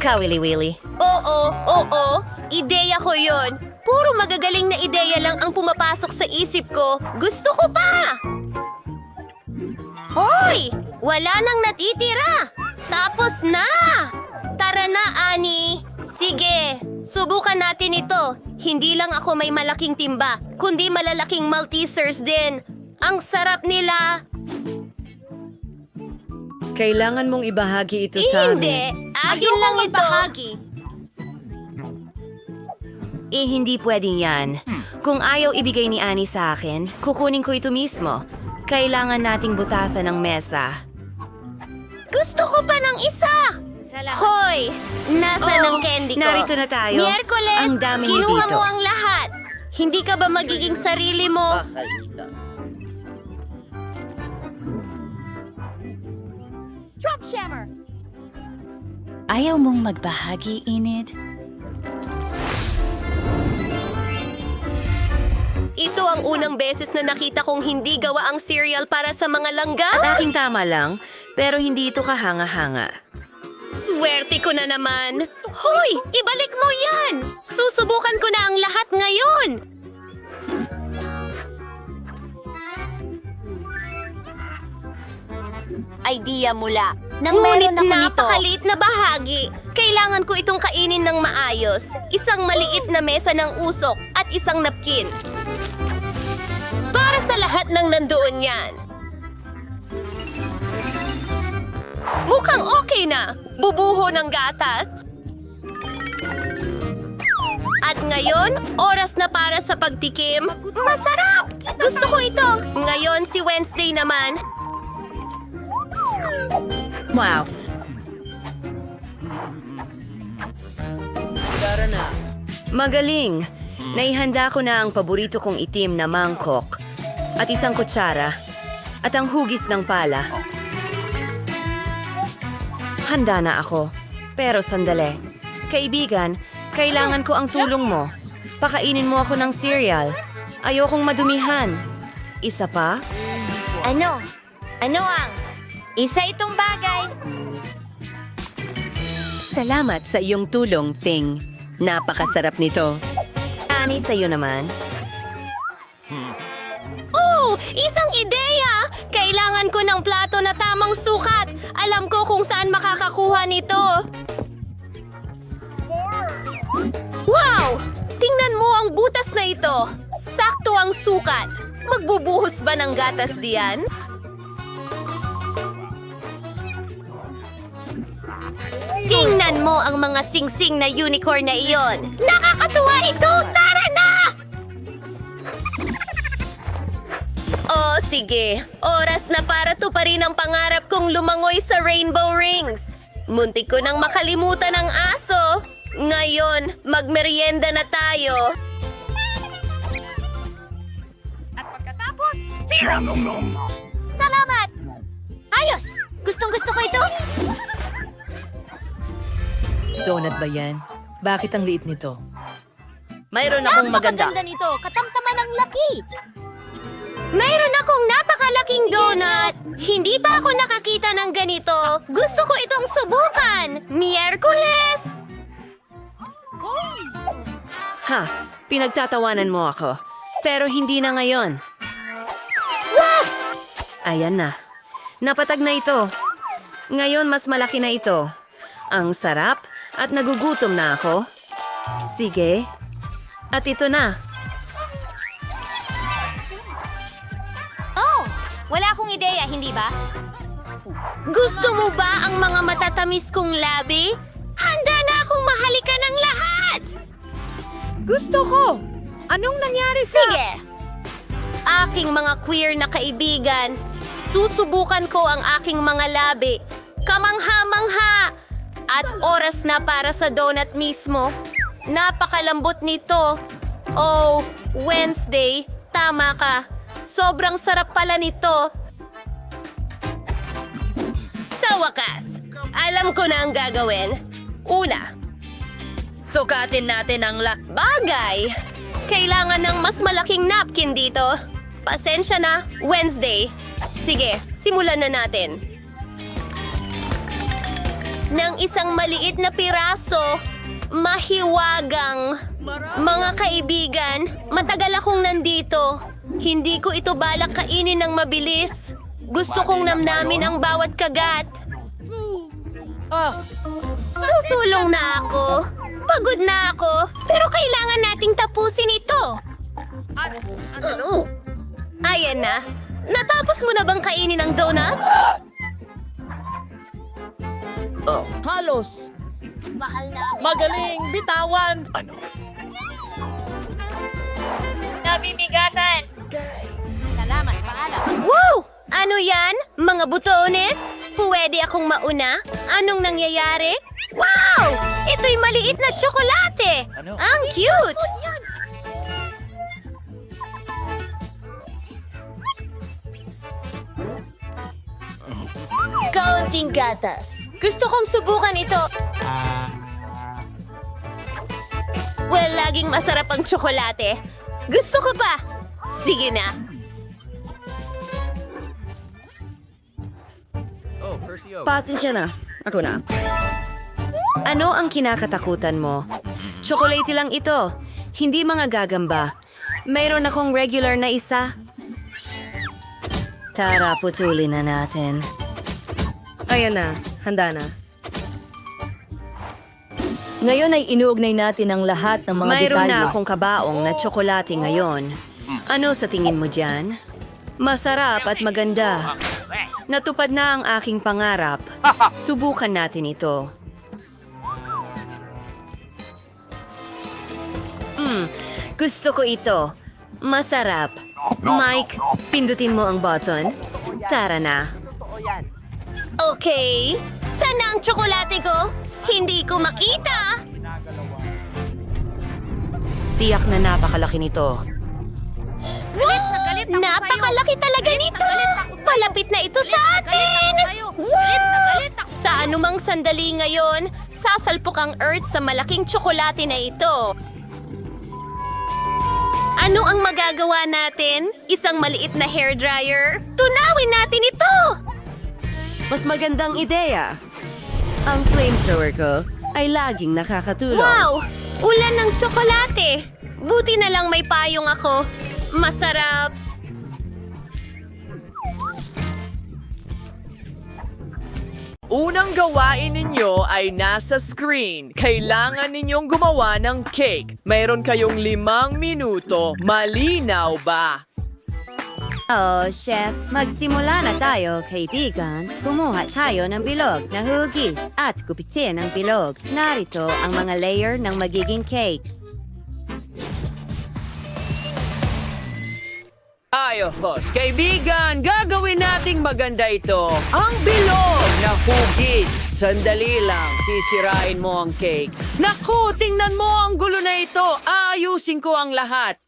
Kawili-wili. Oo. Ideya ko yon. Puro magagaling na ideya lang ang pumapasok sa isip ko. Gusto ko pa! Hoy! Wala nang natitira! Tapos na! Tara na, Ani! Sige, subukan natin ito. Hindi lang ako may malaking timba, kundi malalaking Maltesers din. Ang sarap nila! Kailangan mong ibahagi ito sa amin. Hindi! Akin lang ito! Hindi pwedeng yan. Kung ayaw ibigay ni Annie sa akin, kukunin ko ito mismo. Kailangan nating butasan ng mesa. Gusto ko pa ng isa! Hoy! Nasaan ang candy ko? Narito na tayo. Miyerkules, Ang dami kinuha dito. mo ang lahat. Hindi ka ba magiging sarili mo? Ayaw mong magbahagi, Enid? Ito ang unang beses na nakita kong hindi gawa ang cereal para sa mga langgam. Aking tama lang, pero hindi ito kahanga-hanga. Swerte ko na naman. Hoy! Ibalik mo yan! Susubukan ko na ang lahat ngayon! Idea mula. Ngunit napakaliit na bahagi. Kailangan ko itong kainin ng maayos. Isang maliit na mesa ng usok at isang napkin. Para sa lahat ng nandoon yan. Mukhang okay na. Bubuho ng gatas. At ngayon, oras na para sa pagtikim. Masarap! Gusto ko ito. Ngayon si Wednesday naman. Wow! Magaling! Naihanda ko na ang paborito kong itim na mangkok at isang kutsara at ang hugis ng pala. Handa na ako. Pero sandali. Kaibigan, kailangan ko ang tulong mo. Pakainin mo ako ng cereal. Ayokong madumihan. Isa pa? Ano? Ano ang? Isa itong bagay. Salamat sa iyong tulong, Ting. Napakasarap nito. Ani, sa'yo naman. Oh! Isang ideya! Kailangan ko ng plato na tamang sukat. Alam ko kung saan makakakuha nito. Wow! Tingnan mo ang butas na ito. Sakto ang sukat. Magbubuhos ba ng gatas diyan? Tingnan mo ang mga singsing na unicorn na iyon. Nakakatuwa ito! Tara na! Oh, sige. Oras na para tuparin ang pangarap kong lumangoy sa rainbow rings. Muntik ko nang makalimutan ang aso. Ngayon, magmerienda na tayo. At pagkatapos, Salamat! Ayos! Gustong-gusto ko ito. Donut ba yan? Bakit ang liit nito? Mayroon akong maganda nito. Katamtaman ang laki. Mayroon akong napakalaking donut. Hindi pa ako nakakita ng ganito. Gusto ko itong subukan. Miyerkules! Ha, pinagtatawanan mo ako. Pero hindi na ngayon. Ayan na. Napatag na ito. Ngayon mas malaki na ito. Ang sarap at nagugutom na ako. Sige. At ito na. Oh, wala akong ideya, hindi ba? Gusto mo ba ang mga matatamis kong labi? Handa na akong mahalikan ng lahat! Gusto ko! Anong nangyari sa... Sige! Aking mga queer na kaibigan, susubukan ko ang aking mga labi. Kamangha-mangha! At oras na para sa donut mismo. Napakalambot nito. Oh, Wednesday, tama ka. Sobrang sarap pala nito. Sa wakas, alam ko na ang gagawin. Una, sukatin natin ang bagay. Kailangan ng mas malaking napkin dito. Pasensya na, Wednesday. Sige, simulan na natin. Ng isang maliit na piraso, mahiwagang. Mga kaibigan, matagal akong nandito. Hindi ko ito balak kainin ng mabilis. Gusto kong namnamin ang bawat kagat. Susulong na ako. Pagod na ako. Pero kailangan nating tapusin ito. Ayan na. Natapos mo na bang kainin ang donut? Halos. Magaling, bitawan. Ano? Nabibigatan. Salamat, pangalan. Wow! Ano yan? Mga butones? Pwede akong mauna? Anong nangyayari? Wow! Ito'y maliit na tsokolate! Ang cute! Kaunting gatas. Gusto kong subukan ito. Well, laging masarap ang tsokolate. Gusto ko pa. Sige na. Pasensya na. Ako na. Ano ang kinakatakutan mo? Chocolate lang ito. Hindi mga gagamba. Mayroon akong regular na isa. Tara, putulin na natin. Ayan na, handa na. Ngayon ay inuugnay natin ang lahat ng mga Mayroon detalye. na akong kabaong na tsokolate ngayon. Ano sa tingin mo dyan? Masarap at maganda. Natupad na ang aking pangarap. Subukan natin ito. Gusto ko ito. Masarap. Mike, pindutin mo ang button. Tara na. Okay. Saan na ang tsokolate ko? Hindi ko makita. Tiyak na napakalaki nito. Wow! Napakalaki talaga nito! Palapit na ito sa atin! Wow! Sa anumang sandali ngayon, sasalpok ang Earth sa malaking tsokolate na ito. Ano ang magagawa natin? Isang maliit na hairdryer? Tunawin natin ito! Mas magandang ideya. Ang flamethrower ko ay laging nakakatulong. Wow! Ulan ng tsokolate! Buti na lang may payong ako. Masarap! Unang gawain ninyo ay nasa screen. Kailangan ninyong gumawa ng cake. Mayroon kayong 5 minuto. Malinaw ba? Oh, Chef, magsimula na tayo, kaibigan. Kumuha tayo ng bilog na hugis at gupitin ang bilog. Narito ang mga layer ng magiging cake. Ayos, kaibigan, gagawin nating maganda ito. Ang bilog na hugis. Sandali lang, sisirain mo ang cake. Naku, tingnan mo ang gulo na ito. Ayusin ko ang lahat.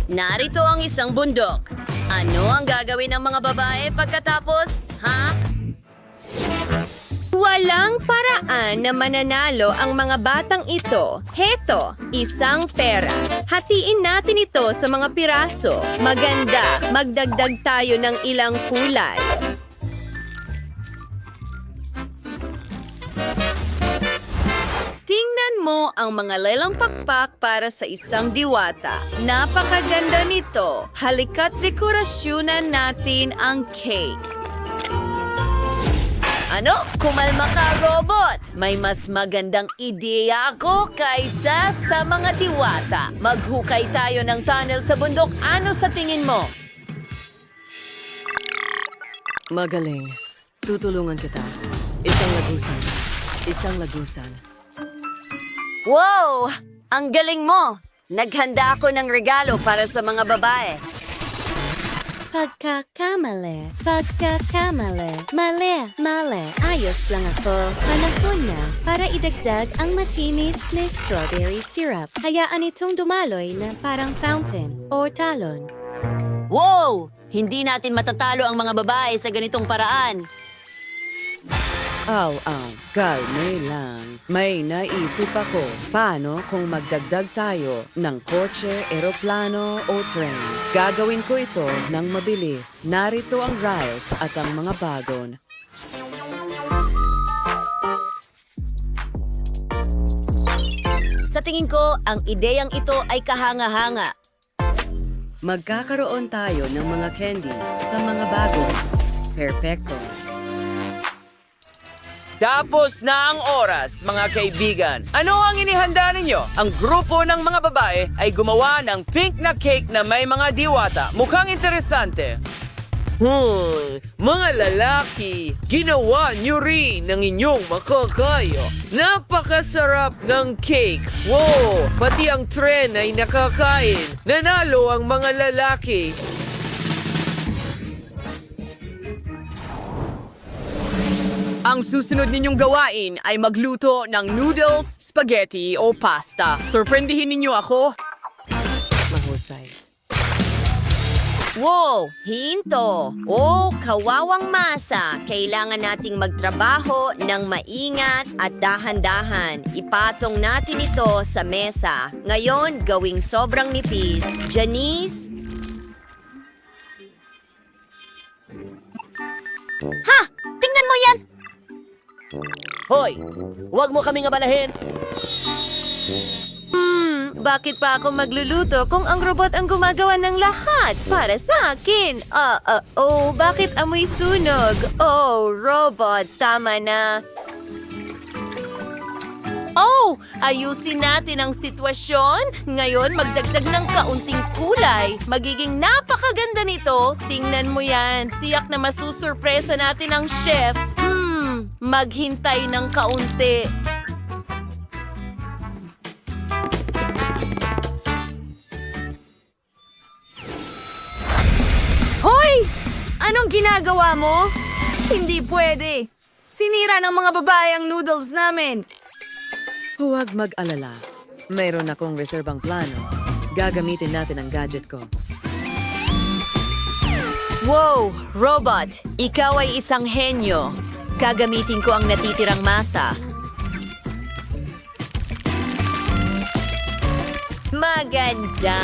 Narito ang isang bundok. Ano ang gagawin ng mga babae pagkatapos, ha? Walang paraan na mananalo ang mga batang ito. Heto, isang peras. Hatiin natin ito sa mga piraso. Maganda, magdagdag tayo ng ilang kulay. Tingnan mo ang mga lelang pakpak para sa isang diwata. Napakaganda nito. Halika't dekorasyonan natin ang cake. Ano? Kumalma ka, robot! May mas magandang ideya ako kaysa sa mga diwata. Maghukay tayo ng tunnel sa bundok. Ano sa tingin mo? Magaling. Tutulungan kita. Isang lagusan. Isang lagusan. Wow! Ang galing mo! Naghanda ako ng regalo para sa mga babae. Pagkakamali. Mali. Ayos lang ako. Panahon na para idagdag ang matinis na strawberry syrup. Hayaan itong dumaloy na parang fountain o talon. Wow! Hindi natin matatalo ang mga babae sa ganitong paraan. Kalme lang. May naisip ako. Paano kung magdagdag tayo ng kotse, eroplano o tren? Gagawin ko ito ng mabilis. Narito ang rails at ang mga bagon. Sa tingin ko, ang ideyang ito ay kahanga-hanga. Magkakaroon tayo ng mga candy sa mga bagon. Perpekto. Tapos na ang oras, mga kaibigan. Ano ang inihanda ninyo? Ang grupo ng mga babae ay gumawa ng pink na cake na may mga diwata. Mukhang interesante. Mga lalaki, ginawa nyo rin ng inyong makakayo. Napakasarap ng cake. Wow, pati ang tren ay nakakain. Nanalo ang mga lalaki. Ang susunod ninyong gawain ay magluto ng noodles, spaghetti o pasta. Sorprendihin ninyo ako. Mahusay. Wow! Hinto! Oh, kawawang masa! Kailangan nating magtrabaho ng maingat at dahan-dahan. Ipatong natin ito sa mesa. Ngayon, gawing sobrang nipis. Janice? Ha! Tingnan mo yan! Hoy, huwag mo kaming abalahin. Bakit pa ako magluluto kung ang robot ang gumagawa ng lahat para sa akin? Bakit amoy sunog? Oh, robot, tama na. Oh, ayusin natin ang sitwasyon. Ngayon, magdagdag ng kaunting kulay. Magiging napakaganda nito. Tingnan mo yan. Tiyak na masusurpresa natin ang chef. Maghintay ng kaunti. Hoy! Anong ginagawa mo? Hindi pwede. Sinira ng mga babae ang noodles namin. Huwag mag-alala. Mayroon akong reserbang plano. Gagamitin natin ang gadget ko. Wow, robot! Ikaw ay isang henyo. Gagamitin ko ang natitirang masa. Maganda!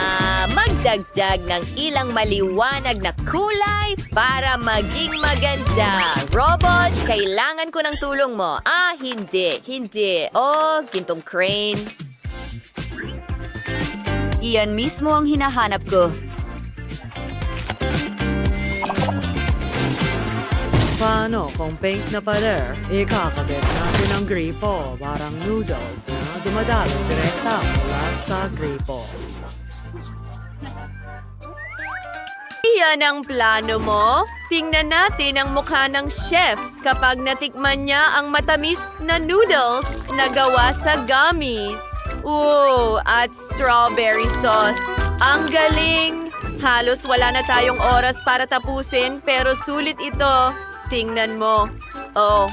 Magdagdag ng ilang maliwanag na kulay para maging maganda. Robot, kailangan ko ng tulong mo. Hindi. Oh, gintong crane. Iyan mismo ang hinahanap ko. Paano kung pink na pader? Ikakabit natin ang gripo, parang noodles na dumadalo direkta mula sa gripo. Iyan ang plano mo? Tingnan natin ang mukha ng chef kapag natikman niya ang matamis na noodles na gawa sa gummies. At strawberry sauce. Ang galing! Halos wala na tayong oras para tapusin pero sulit ito. Tingnan mo. Oh.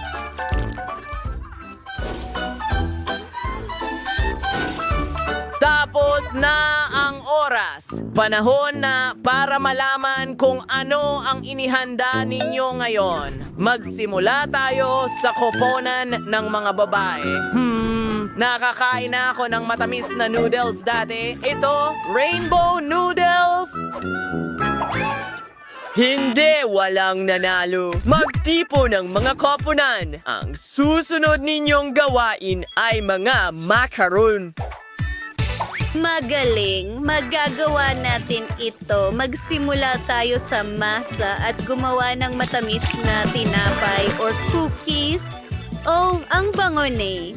Tapos na ang oras. Panahon na para malaman kung ano ang inihanda ninyo ngayon. Magsimula tayo sa koponan ng mga babae. Nakakain na ako ng matamis na noodles dati. Ito, rainbow noodles. Hindi walang nanalo. Magtipo ng mga koponan. Ang susunod ninyong gawain ay mga macaron. Magaling. Magagawa natin ito. Magsimula tayo sa masa at gumawa ng matamis na tinapay or cookies. Oh, ang bango eh.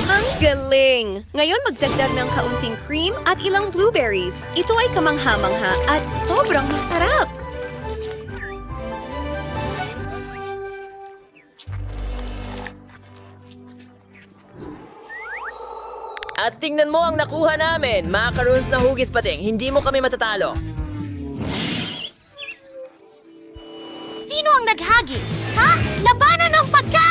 Ang galing! Ngayon magdagdag ng kaunting cream at ilang blueberries. Ito ay kamangha-mangha at sobrang masarap. At tingnan mo ang nakuha namin. Macarons na hugis pating. Hindi mo kami matatalo. hagis. Ha? Labanan ng pagkain!